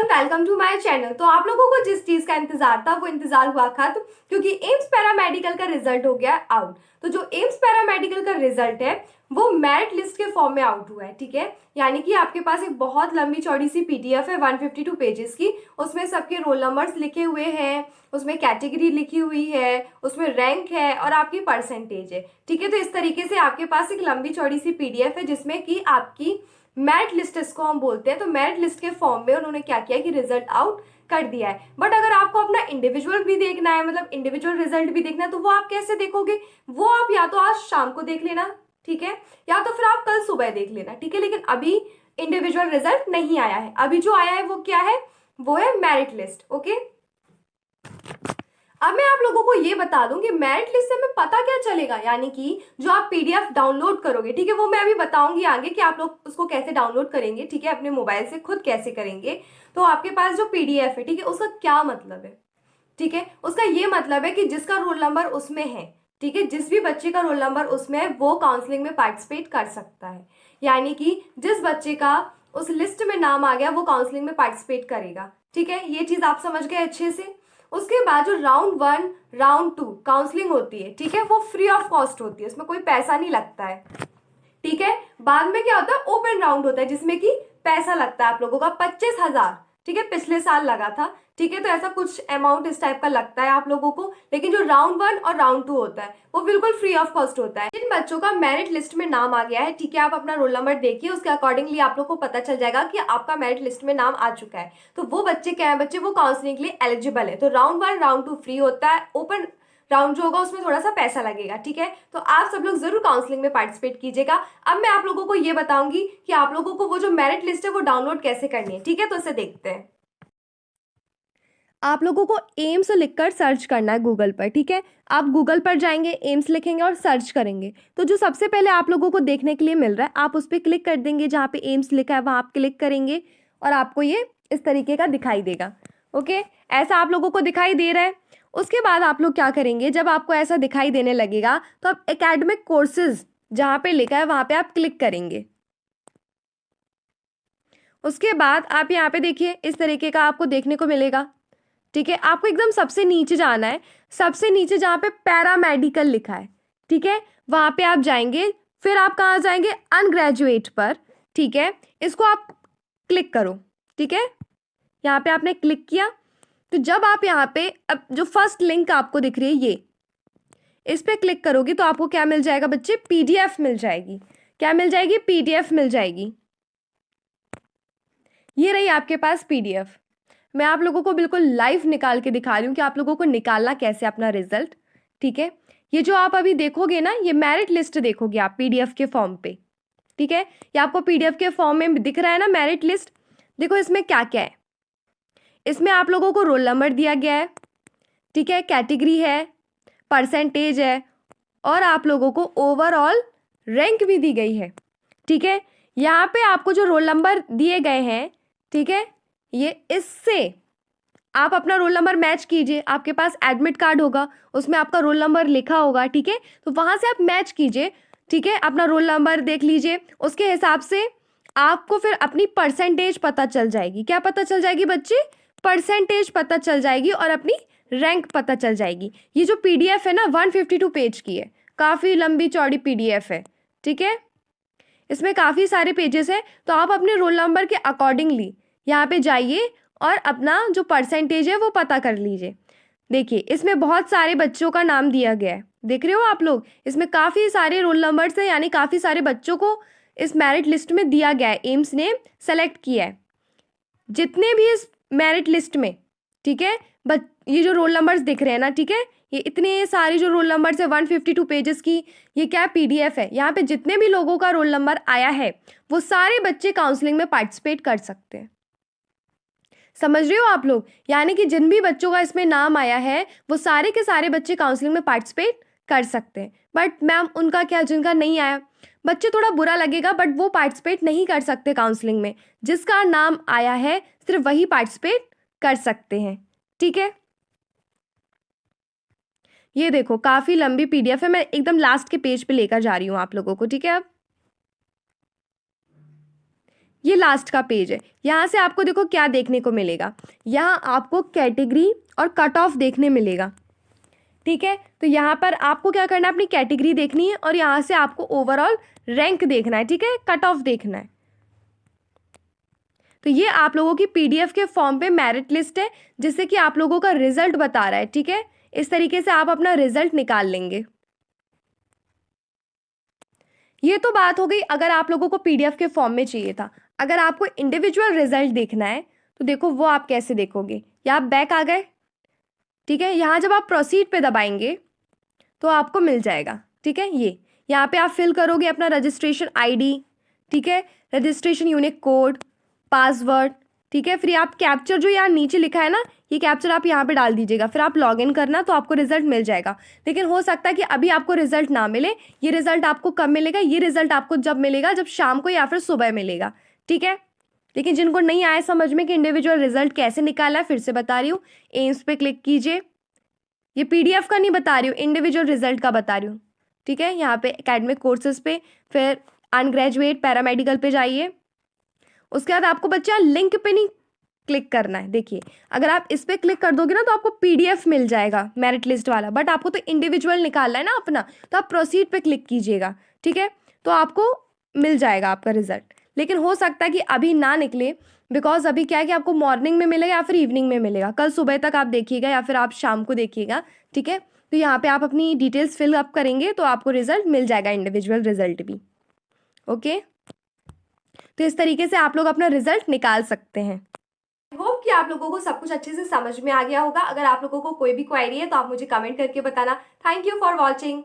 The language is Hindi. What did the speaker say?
Welcome to my channel. तो आप लोगों को जिस चीज का इंतजार था वो इंतजार हुआ खत्म, क्योंकि एम्स पैरामेडिकल का रिजल्ट हो गया आउट। तो जो एम्स पैरामेडिकल का रिजल्ट है वो मेरिट लिस्ट के फॉर्म में आउट हुआ है, ठीक है। यानी कि आपके पास एक बहुत लंबी चौड़ी सी पीडीएफ है 152 पेजेस की। उसमें सबके रोल नंबर्स लिखे हुए हैं, उसमें कैटेगरी लिखी हुई है, उसमें रैंक है और आपकी परसेंटेज है, ठीक है। तो इस तरीके से आपके पास एक लंबी चौड़ी सी पीडीएफ है जिसमें कि आपकी मेरिट लिस्ट इसको हम बोलते हैं। तो मेरिट लिस्ट के फॉर्म में उन्होंने क्या किया कि रिजल्ट आउट कर दिया है। बट अगर आपको अपना इंडिविजुअल भी देखना है, मतलब इंडिविजुअल रिजल्ट भी देखना है, तो वो आप कैसे देखोगे? वो आप या तो आज शाम को देख लेना, ठीक है, या तो फिर आप कल सुबह देख लेना, ठीक है। लेकिन अभी इंडिविजुअल रिजल्ट नहीं आया है। अभी जो आया है वो क्या है? वो है मेरिट लिस्ट, ओके। अब मैं आप लोगों को ये बता दूं कि मेरिट लिस्ट से हमें पता क्या चलेगा, यानी कि जो आप पीडीएफ डाउनलोड करोगे, ठीक है, वो मैं अभी बताऊंगी आगे कि आप लोग उसको कैसे डाउनलोड करेंगे, ठीक है, अपने मोबाइल से खुद कैसे करेंगे। तो आपके पास जो पीडीएफ है, ठीक है, उसका क्या मतलब है? ठीक है, उसका ये मतलब है कि जिसका रोल नंबर उसमें है, ठीक है, जिस भी बच्चे का रोल नंबर उसमें है वो काउंसलिंग में पार्टिसिपेट कर सकता है। यानी कि जिस बच्चे का उस लिस्ट में नाम आ गया वो काउंसलिंग में पार्टिसिपेट करेगा, ठीक है। ये चीज आप समझ गए अच्छे से। उसके बाद जो राउंड 1 राउंड 2 काउंसलिंग होती है, ठीक है, वो फ्री ऑफ कॉस्ट होती है, उसमें कोई पैसा नहीं लगता है, ठीक है। बाद में क्या होता है? ओपन राउंड होता है जिसमें कि पैसा लगता है आप लोगों का 25,000, ठीक है, पिछले साल लगा था, ठीक है। तो ऐसा कुछ अमाउंट इस टाइप का लगता है आप लोगों को। लेकिन जो राउंड 1 और राउंड 2 होता है वो बिल्कुल फ्री ऑफ कॉस्ट होता है। जिन बच्चों का मेरिट लिस्ट में नाम आ गया है, ठीक है, आप अपना रोल नंबर देखिए, उसके अकॉर्डिंगली आप लोग को पता चल जाएगा कि आपका मेरिट लिस्ट में नाम आ चुका है। तो वो बच्चे क्या है? बच्चे वो काउंसलिंग के लिए एलिजिबल है। तो राउंड 1 राउंड 2 फ्री होता है, ओपन राउंड जो होगा उसमें थोड़ा सा पैसा लगेगा, ठीक है। तो आप सब लोग जरूर काउंसलिंग में पार्टिसिपेट कीजिएगा। अब मैं आप लोगों को ये बताऊंगी कि आप लोगों को वो जो मेरिट लिस्ट है वो डाउनलोड कैसे करनी है, ठीक है। तो इसे देखते हैं। आप लोगों को एम्स लिखकर सर्च करना है गूगल पर, ठीक है। आप गूगल पर जाएंगे, एम्स लिखेंगे और सर्च करेंगे, तो जो सबसे पहले आप लोगों को देखने के लिए मिल रहा है आप उस पर क्लिक कर देंगे। जहाँ पे एम्स लिखा है वहाँ आप क्लिक करेंगे और आपको ये इस तरीके का दिखाई देगा, ओके। ऐसा आप लोगों को दिखाई दे रहा है। उसके बाद आप लोग क्या करेंगे? जब आपको ऐसा दिखाई देने लगेगा तो आप एकेडमिक कोर्सेज जहाँ पे लिखा है वहाँ पे आप क्लिक करेंगे। उसके बाद आप यहाँ पे देखिए इस तरीके का आपको देखने को मिलेगा, ठीक है। आपको एकदम सबसे नीचे जाना है, सबसे नीचे जहाँ पे पैरामेडिकल लिखा है, ठीक है, वहाँ पे आप जाएंगे। फिर आप कहाँ जाएंगे? अनग्रेजुएट पर, ठीक है। इसको आप क्लिक करो, ठीक है। यहाँ पे आपने क्लिक किया तो जब आप यहाँ पे अब जो फर्स्ट लिंक आपको दिख रही है ये, इस पे क्लिक करोगे तो आपको क्या मिल जाएगा बच्चे? पीडीएफ मिल जाएगी। क्या मिल जाएगी? पीडीएफ मिल जाएगी। ये रही आपके पास पीडीएफ। मैं आप लोगों को बिल्कुल लाइव निकाल के दिखा रही हूँ कि आप लोगों को निकालना कैसे अपना रिजल्ट, ठीक है। ये जो आप अभी देखोगे ना, ये मेरिट लिस्ट देखोगे आप पीडीएफ के फॉर्म पे, ठीक है। ये आपको पीडीएफ के फॉर्म में दिख रहा है ना मेरिट लिस्ट। देखो इसमें क्या क्या है। इसमें आप लोगों को रोल नंबर दिया गया है, ठीक है, कैटेगरी है, परसेंटेज है और आप लोगों को ओवरऑल रैंक भी दी गई है, ठीक है। यहाँ पे आपको जो रोल नंबर दिए गए हैं, ठीक है, ये इससे आप अपना रोल नंबर मैच कीजिए। आपके पास एडमिट कार्ड होगा, उसमें आपका रोल नंबर लिखा होगा, ठीक है। तो वहां से आप मैच कीजिए, ठीक है, अपना रोल नंबर देख लीजिए। उसके हिसाब से आपको फिर अपनी परसेंटेज पता चल जाएगी। क्या पता चल जाएगी बच्चे? परसेंटेज पता चल जाएगी और अपनी रैंक पता चल जाएगी। ये जो पीडीएफ है ना 152 पेज की है, काफ़ी लंबी चौड़ी पीडीएफ है, ठीक है। इसमें काफ़ी सारे पेजेस हैं। तो आप अपने रोल नंबर के अकॉर्डिंगली यहाँ पे जाइए और अपना जो परसेंटेज है वो पता कर लीजिए। देखिए इसमें बहुत सारे बच्चों का नाम दिया गया है, देख रहे हो आप लोग, इसमें काफ़ी सारे रोल नंबर्स हैं, यानी काफ़ी सारे बच्चों को इस मेरिट लिस्ट में दिया गया है, एम्स ने सेलेक्ट किया है। जितने भी इस मेरिट लिस्ट में, ठीक है, बट ये जो रोल नंबर्स दिख रहे हैं ना, ठीक है, ये इतने सारे जो रोल नंबर्स है 152 पेजेस की, ये क्या पीडीएफ है। यहाँ पे जितने भी लोगों का रोल नंबर आया है वो सारे बच्चे काउंसलिंग में पार्टिसिपेट कर सकते हैं। समझ रहे हो आप लोग? यानी कि जिन भी बच्चों का इसमें नाम आया है वो सारे के सारे बच्चे काउंसलिंग में पार्टिसिपेट कर सकते हैं। बट मैम उनका क्या, जिनका नहीं आया, बच्चे थोड़ा बुरा लगेगा, बट वो पार्टिसिपेट नहीं कर सकते काउंसलिंग में। जिसका नाम आया है सिर्फ वही पार्टिसिपेट कर सकते हैं, ठीक है। ये देखो काफी लंबी पीडीएफ है, मैं एकदम लास्ट के पेज पे लेकर जा रही हूँ आप लोगों को, ठीक है। अब ये लास्ट का पेज है। यहाँ से आपको देखो क्या देखने को मिलेगा, यहाँ आपको कैटेगरी और कट ऑफ देखने मिलेगा, ठीक है। तो यहाँ पर आपको क्या करना है, अपनी कैटेगरी देखनी है और यहाँ से आपको ओवरऑल रैंक देखना है, ठीक है, कट ऑफ देखना है। तो ये आप लोगों की पीडीएफ के फॉर्म पे मेरिट लिस्ट है, जिससे कि आप लोगों का रिजल्ट बता रहा है, ठीक है। इस तरीके से आप अपना रिजल्ट निकाल लेंगे। ये तो बात हो गई अगर आप लोगों को पीडीएफ के फॉर्म में चाहिए था। अगर आपको इंडिविजुअल रिजल्ट देखना है तो देखो वो आप कैसे देखोगे। या आप बैक आ गए, ठीक है। यहाँ जब आप प्रोसीड पे दबाएंगे तो आपको मिल जाएगा, ठीक है। ये यहाँ पे आप फिल करोगे अपना रजिस्ट्रेशन आईडी, ठीक है, रजिस्ट्रेशन यूनिक कोड, पासवर्ड, ठीक है। फिर आप कैप्चर जो यहाँ नीचे लिखा है ना, ये कैप्चर आप यहाँ पे डाल दीजिएगा, फिर आप लॉग इन करना तो आपको रिजल्ट मिल जाएगा। लेकिन हो सकता है कि अभी आपको रिजल्ट ना मिले। ये रिजल्ट आपको कब मिलेगा, ये रिजल्ट आपको जब मिलेगा जब शाम को या फिर सुबह मिलेगा, ठीक है। लेकिन जिनको नहीं आया समझ में कि इंडिविजुअल रिजल्ट कैसे निकालना है, फिर से बता रही हूँ, एम्स पे क्लिक कीजिए। ये पीडीएफ का नहीं बता रही हूँ, इंडिविजुअल रिजल्ट का बता रही हूँ, ठीक है। यहाँ पे एकेडमिक कोर्सेज पे, फिर अनग्रेजुएट पैरामेडिकल पे जाइए। उसके बाद आपको बच्चा लिंक पे नहीं क्लिक करना है। देखिए अगर आप इस पे क्लिक कर दोगे ना तो आपको पीडीएफ मिल जाएगा मेरिट लिस्ट वाला, बट आपको तो इंडिविजुअल निकालना है ना अपना, तो आप प्रोसीड पे क्लिक कीजिएगा, ठीक है। तो आपको मिल जाएगा आपका रिजल्ट। लेकिन हो सकता है कि अभी ना निकले, बिकॉज अभी क्या है कि आपको मॉर्निंग में मिलेगा या फिर इवनिंग में मिलेगा। कल सुबह तक आप देखिएगा या फिर आप शाम को देखिएगा, ठीक है। तो यहाँ पे आप अपनी डिटेल्स फिल अप करेंगे तो आपको रिजल्ट मिल जाएगा, इंडिविजुअल रिजल्ट भी, ओके। तो इस तरीके से आप लोग अपना रिजल्ट निकाल सकते हैं। होप कि आप लोगों को सब कुछ अच्छे से समझ में आ गया होगा। अगर आप लोगों को कोई भी क्वेरी है तो आप मुझे कमेंट करके बताना। Thank you for watching.